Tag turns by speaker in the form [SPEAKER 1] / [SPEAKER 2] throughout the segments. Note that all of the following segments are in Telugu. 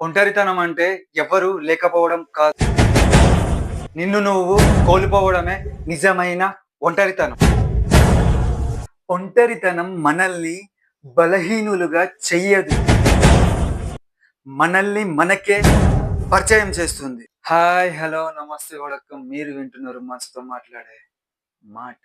[SPEAKER 1] ఒంటరితనం అంటే ఎవ్వరు లేకపోవడం కాదు. నిన్ను నువ్వు కోల్పోవడమే నిజమైన ఒంటరితనం. ఒంటరితనం మనల్ని బలహీనులుగా చెయ్యదు. మనల్ని మనకే పరిచయం చేస్తుంది. హాయ్, హలో, నమస్తే, వడక్కం. మీరు వింటున్నారు మనసుతో మాట్లాడే మాట.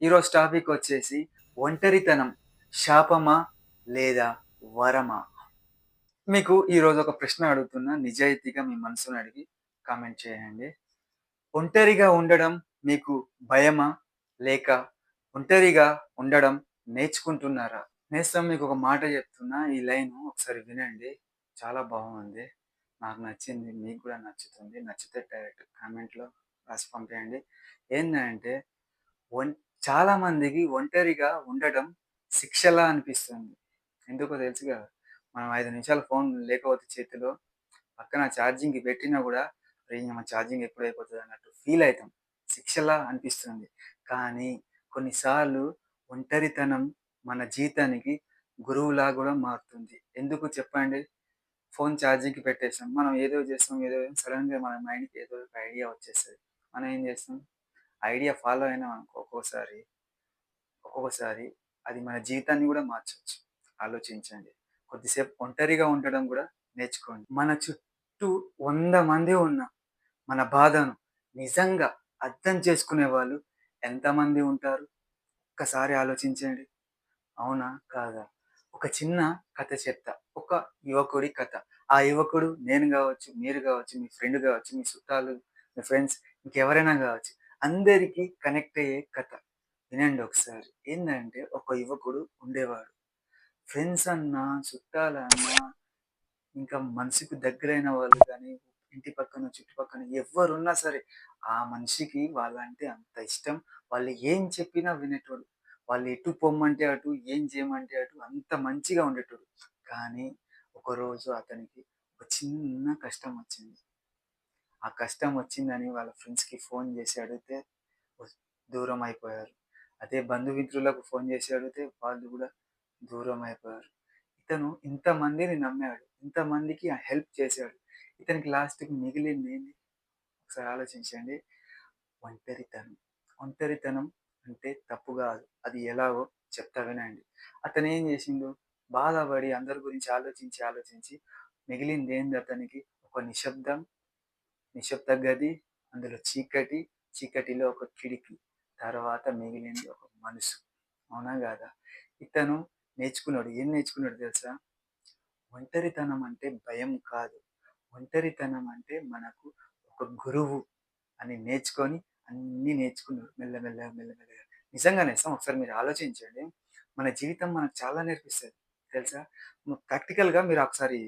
[SPEAKER 1] ఈరోజు టాపిక్ వచ్చేసి ఒంటరితనం శాపమా లేదా వరమా? మీకు ఈరోజు ఒక ప్రశ్న అడుగుతున్నా. నిజాయితీగా మీ మనసుని అడిగి కామెంట్ చేయండి. ఒంటరిగా ఉండడం మీకు భయమా? లేక ఒంటరిగా ఉండడం నేర్చుకుంటున్నారా? నేస్తం మీకు ఒక మాట చెప్తున్నా. ఈ లైను ఒకసారి వినండి. చాలా బాగుంది. నాకు నచ్చింది. మీకు కూడా నచ్చుతుంది. నచ్చితే డైరెక్ట్ కామెంట్‌లో రాసి పంపేయండి. ఏందంటే ఒన్ చాలా మందికి ఒంటరిగా ఉండడం శిక్షలా అనిపిస్తుంది. ఎందుకో తెలుసు గదా! మనం 5 నిమిషాలు ఫోన్ లేకపోతే చేతిలో పక్కన ఛార్జింగ్‌కి పెట్టినా గూడా, అరేయ్! మన ఛార్జింగ్ ఎప్పుడైపోతది అన్నట్టు ఫీల్ అయితాం. శిక్షలా అనిపిస్తుంది. కానీ కొన్నిసార్లు ఒంటరితనం మన జీవితానికి గురువులా గూడా మారుతుంది. ఎందుకు చెప్పండి? ఫోన్ ఛార్జింగ్‌కి పెట్టేసాం. మనం ఏదో చేస్తాం, ఏదో సడెన్‌గా మన మైండ్‌కి ఏదో ఒక ఐడియా వచ్చేస్తది. మనం ఏం చేస్తాం? ఐడియా ఫాలో అయినామనుకో ఒక్కొక్కసారి అది మన జీవితాన్ని గూడా మార్చొచ్చు. ఆలోచించండి. కొద్దిసేపు ఒంటరిగా ఉండడం గూడా నేర్చుకోండి. మన చుట్టూ 100 మంది ఉన్నా, మన బాధను నిజంగా అర్థం చేసుకునే వాళ్ళు ఎంతమంది ఉంటారు? ఒక్కసారి ఆలోచించండి. అవునా? కాదా? ఒక చిన్న కథ చెప్తా. ఒక యువకుడి కథ. ఆ యువకుడు నేను గావచ్చు, మీరు గావచ్చు, మీ ఫ్రెండ్ గావచ్చు, మీ చుట్టాలు, మీ ఫ్రెండ్స్ ఇంకెవరైనా గావచ్చు. అందరికీ కనెక్ట్ అయ్యే కథ. వినండి ఒకసారి. ఏందంటే ఒక యువకుడు ఉండేవాడు. ఫ్రెండ్స్ అన్నా, చుట్టాలన్నా, ఇంకా మనసుకు దగ్గరైన వాళ్ళు గానీ, ఇంటి పక్కన, చుట్టుపక్కన ఎవ్వరున్నా సరే, ఆ మనిషికి వాళ్ళంటే అంత ఇష్టం. వాళ్ళు ఏం చెప్పినా వినేటోడు. వాళ్ళు ఎటు పొమ్మంటే అటు, ఏం చేయమంటే అటు అంత మంచిగా ఉండేటోడు. కానీ ఒకరోజు అతనికి ఒక చిన్న కష్టం వచ్చింది. ఆ కష్టం వచ్చిందని వాళ్ళ ఫ్రెండ్స్‌కి ఫోన్ చేసి అడిగితే వస్ దూరం అయిపోయారు. అదే బంధుమిత్రులకు ఫోన్ చేసి అడిగితే వాళ్ళు గూడా దూరం అయిపోయారు. ఇతను ఇంతమందిని నమ్మాడు. ఇంతమందికి హెల్ప్ చేశాడు. ఇతనికి లాస్ట్‌కి మిగిలిందేంది? ఒకసారి ఆలోచించండి. ఒంటరితనం. ఒంటరితనం అంటే తప్పు గాదు. అది ఎలాగో చెప్తా వినండి. అతనేం జేసిండు? బాధపడి అందరి గురించి ఆలోచించి మిగిలిందేంది అతనికి? ఒక నిశ్శబ్ద గది, అందులో చీకటి, చీకటిలో ఒక కిటికీ. తర్వాత మిగిలింది ఒక మనసు. అవునా? గాదా? ఇతను నేర్చుకున్నాడు. ఏం నేర్చుకున్నాడో తెలుసా? ఒంటరితనం అంటే భయం కాదు. ఒంటరితనం అంటే మనకు ఒక గురువు అని నేర్చుకొని అన్నీ నేర్చుకున్నాడు. మెల్లమెల్లగా. నిజంగానే ఒకసారి మీరు ఆలోచించండి. మన జీవితం మనకు చాలా నేర్పిస్తది. తెలుసా? ప్రాక్టికల్‌గా మీరు ఒకసారి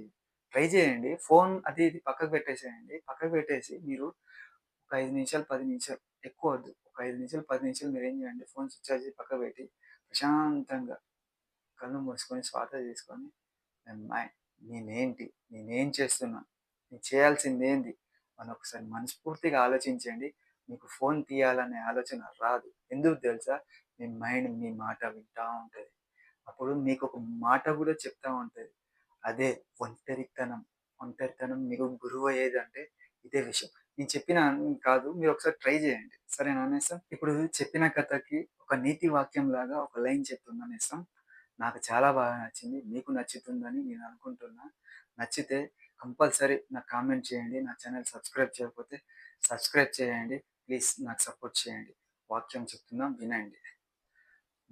[SPEAKER 1] ట్రై చేయండి. ఫోన్ అది ఇది పక్కకు పెట్టేసేయండి. పక్కకు పెట్టేసి మీరు ఒక 5 నిమిషాలు, 10 నిమిషాలు ఎక్కువ వద్దు. ఒక 5 నిమిషాలు, 10 నిమిషాలు మీరేం చేయండి ఫోన్ స్విచ్ ఆఫ్ చేసి పక్కకు పెట్టి ప్రశాంతంగా కళ్ళు మూసుకొని శ్వాస తీసుకొని మై నేనేంటి? నేనేం చేస్తున్నా? నేను చేయాల్సిందేంది? అని ఒకసారి మనస్ఫూర్తిగా ఆలోచించండి. మీకు ఫోన్ తీయాలనే ఆలోచన రాదు. ఎందుకు తెలుసా? మీ మైండ్ మీ మాట వింటా ఉంటది. అప్పుడు మీకొక మాట గూడా చెప్తా ఉంటది. అదే ఒంటరితనం. ఒంటరితనం మీకు గురువయ్యేదంటే ఇదే విషయం. నేను చెప్పిన కాదు. మీరొకసారి ట్రై జేయండి. సరేనా నేస్తం? ఇప్పుడు చెప్పిన కథకి ఒక నీతి వాక్యంలాగా ఒక లైన్ చెప్తున్నా నేస్తం. నాకు చాలా బాగా నచ్చింది. మీకు నచ్చుతుందని నేను అనుకుంటున్నా. నచ్చితే కంపల్సరీ నాకు కామెంట్ చేయండి. నా ఛానెల్ సబ్స్క్రైబ్ చేయకపోతే సబ్స్క్రైబ్ చేయండి. ప్లీజ్ నాకు సపోర్ట్ చేయండి. వాక్యం చెప్తున్నా వినండి.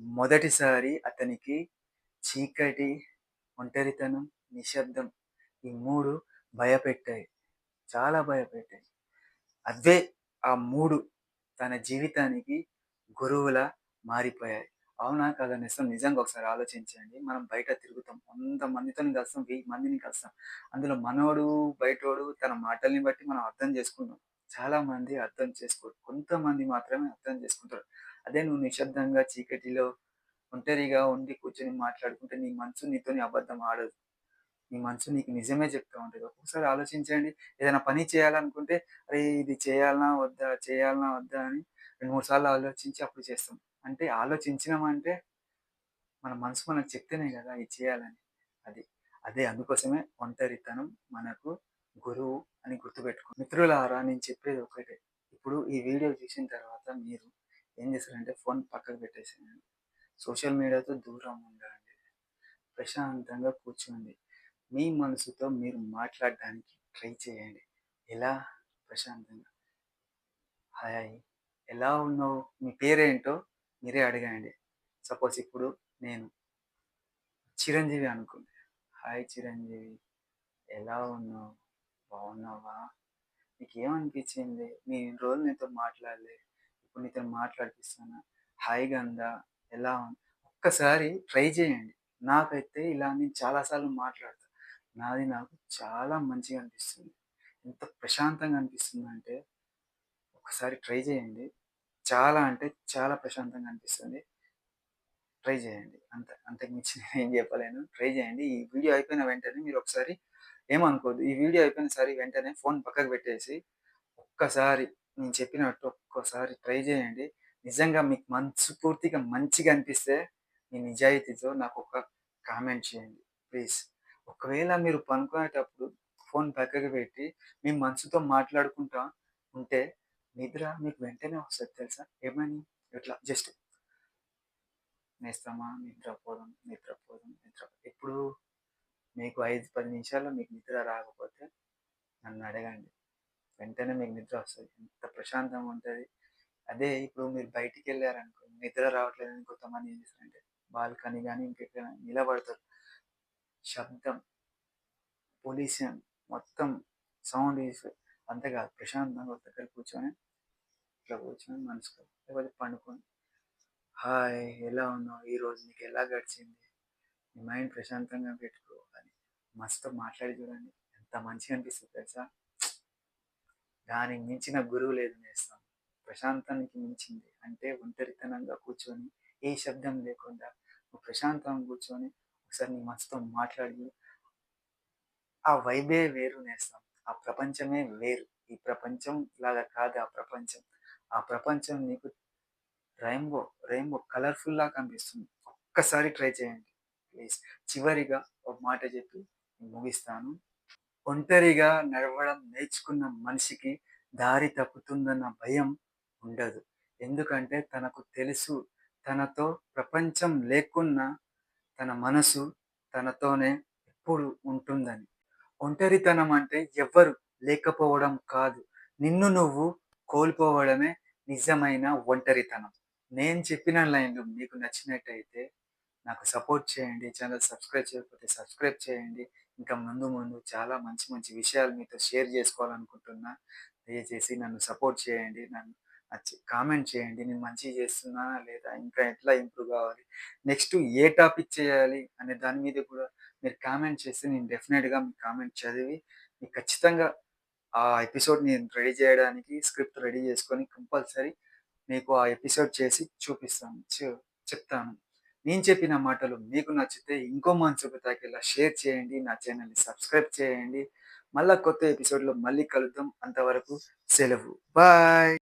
[SPEAKER 1] మొదటిసారి అతనికి చీకటి, ఒంటరితనం, నిశ్శబ్దం ఈ 3 భయపెట్టాయి. చాలా భయపెట్టాయి. అవే ఆ 3 తన జీవితానికి గురువులా మారిపోయాయి. అవునా? కాదా? నిజంగా ఒకసారి ఆలోచించండి. మనం బయట తిరుగుతాం. 100 మందితోని కలుస్తాం. 1000 మందిని కలుస్తాం. అందులో మనోడు, బయటోడు తన మాటల్ని బట్టి మనం అర్థం చేసుకుంటాం. చాలా మంది అర్థం చేసుకోరు. కొంతమంది మాత్రమే అర్థం చేసుకుంటారు. అదే నువ్వు నిశ్శబ్దంగా చీకటిలో ఒంటరిగా ఉండి కూర్చొని మాట్లాడుకుంటే నీ మనసు నీతోని అబద్ధం ఆడదు. నీ మనసు నీకు నిజమే చెప్తా ఉంటది. ఒక్కొక్కసారి ఆలోచించండి. ఏదైనా పని చేయాలనుకుంటే, అరే! ఇది చేయాలనా? వద్దా? చేయాలనా? వద్దా? అని 2, 3 సార్లు ఆలోచించి అప్పుడు చేస్తాం. అంటే ఆలోచించినామంటే మన మనసు మనకు చెప్తేనే కదా ఇది చేయాలని. అది. అందుకోసమే ఒంటరితనం మనకు గురువు అని గుర్తుపెట్టుకో. మిత్రులారా నేను చెప్పేది ఒకటే. ఇప్పుడు ఈ వీడియో చూసిన తర్వాత మీరు ఏం చేస్తారంటే ఫోన్ పక్కకు పెట్టేసేయండి. సోషల్ మీడియాతో దూరం ఉండండి. ప్రశాంతంగా కూర్చోండి. మీ మనసుతో మీరు మాట్లాడడానికి ట్రై చేయండి. ఎలా? ప్రశాంతంగా. హాయ్! ఎలా ఉన్నావు? మీ పేరేంటో మీరే అడగండి. సపోజ్ ఇప్పుడు నేను చిరంజీవి అనుకోండి. హాయ్ చిరంజీవి! ఎలా ఉన్నావు? బాగున్నావా? నీకేమనిపించింది? నేను ఇన్ని రోజులు నీతో మాట్లాడలే. ఇప్పుడు నీతో మాట్లాడిపిస్తున్నా. హాయిగా ఉందా? ఎలా ఒక్కసారి ట్రై చేయండి. నాకైతే ఇలా నేను చాలా సార్లు మాట్లాడతా. నాకు చాలా మంచిగా అనిపిస్తుంది. ఎంత ప్రశాంతంగా అనిపిస్తుందంటే ఒకసారి ట్రై చేయండి. చాలా అంటే చాలా ప్రశాంతంగా అనిపిస్తుంది. ట్రై చేయండి. అంతే. అంతకు మించి నేనేం చెప్పలేను. ట్రై చేయండి. ఈ వీడియో అయిపోయిన వెంటనే మీరొకసారి ఏమనుకోద్దు. ఈ వీడియో అయిపోయిన వెంటనే ఫోన్ పక్కకు పెట్టేసి, ఒక్కసారి నేను చెప్పినట్టు ఒక్కసారి ట్రై చేయండి. నిజంగా మీకు మనస్ఫూర్తిగా మంచిగా అనిపిస్తే, మీ నిజాయితీతో నాకొక కామెంట్ చేయండి ప్లీజ్. ఒకవేళ మీరు పనుకునేటప్పుడు ఫోన్ పక్కకు పెట్టి, మీ మనసుతో మాట్లాడుకుంటా ఉంటే, నిద్ర మీకు వెంటనే వస్తది తెలుసా? ఏమని? ఇట్లా జస్ట్ నేస్తమా నిద్రపోదాం, నిద్రపోదాం, ఇప్పుడు మీకు 5, 10 నిమిషాల్లో మీకు నిద్ర రాకపోతే నన్ను అడగండి. వెంటనే మీకు నిద్ర వస్తది. ఎంత ప్రశాంతంగా ఉంటది. అదే ఇప్పుడు మీరు బయటికెళ్లారనుకో, నిద్ర రావట్లేదని కొంతమంది ఏం చేస్తారంటే బాల్కనీ గాని, ఇంకెక్కడ నిలబడతారు. శబ్దం, పొల్యూషన్ మొత్తం సౌండ్ అంతే కాదు ప్రశాంతంగా ఒక దగ్గర కూర్చొని, ఇట్లా కూర్చొని మనసులో లేకపోతే పండుకొని, హాయ్! ఎలా ఉన్నావు? ఈరోజు నీకు ఎలా గడిచింది? నీ మైండ్ ప్రశాంతంగా పెట్టుకో అని మనసుతో మాట్లాడి చూడండి. ఎంత మంచిగా అనిపిస్తదో తెలుసా? దానికి మించిన గురువు లేదు నేస్తం. ప్రశాంతానికి మించింది. అంటే ఒంటరితనంగా కూర్చొని, ఏ శబ్దం లేకుండా నువ్వు ప్రశాంతంగా కూర్చొని ఒకసారి నీ మనసుతో మాట్లాడి ఆ వైబే వేరు నేస్తం. ఆ ప్రపంచమే వేరు. ఈ ప్రపంచం లాగా కాదు ఆ ప్రపంచం. ఆ ప్రపంచం నీకు రెయిన్‌బో, కలర్‌ఫుల్‌లా కనిపిస్తుంది. ఒక్కసారి ట్రై చేయండి ప్లీజ్. చివరిగా ఒక మాట చెప్పి ముగిస్తాను. ఒంటరిగా నడవడం నేర్చుకున్న మనిషికి దారి తప్పుతుందన్న భయం ఉండదు. ఎందుకంటే తనకు తెలుసు తనతో ప్రపంచం లేకున్నా తన మనసు తనతోనే ఎప్పుడు ఉంటుందని. ఒంటరితనం అంటే ఎవ్వరు లేకపోవడం కాదు. నిన్ను నువ్వు కోల్పోవడమే నిజమైన ఒంటరితనం. నేను చెప్పిన లైన్‌లు మీకు నచ్చినట్టయితే నాకు సపోర్ట్ చేయండి. ఛానెల్ సబ్స్క్రైబ్ చేయకపోతే సబ్స్క్రైబ్ చేయండి. ఇంకా ముందు ముందు చాలా మంచి మంచి విషయాలు మీతో షేర్ చేసుకోవాలనుకుంటున్నా. దయచేసి నన్ను సపోర్ట్ చేయండి. నన్ను కామెంట్ చేయండి. నేను మంచిగా చేస్తున్నానా లేదా? ఇంకా ఎట్లా ఇంప్రూవ్ కావాలి? నెక్స్ట్ ఏ టాపిక్ చేయాలి అనే దాని మీద కూడా మీరు కామెంట్ చేస్తే నేను డెఫినిట్‌గా మీ కామెంట్ చదివి మీకు ఖచ్చితంగా ఆ ఎపిసోడ్ నేను రెడీ చేయడానికి స్క్రిప్ట్ రెడీ చేసుకొని కంపల్సరీ మీకు ఆ ఎపిసోడ్ చేసి చూపిస్తాను. చెప్తాను. నేను చెప్పిన మాటలు మీకు నచ్చితే ఇంకో మనసుకు తాకేలా షేర్ చేయండి. నా ఛానెల్‌ని సబ్స్క్రైబ్ చేయండి. మళ్ళా కొత్త ఎపిసోడ్‌లో మళ్ళీ కలుద్దాం. అంతవరకు సెలవు. బాయ్.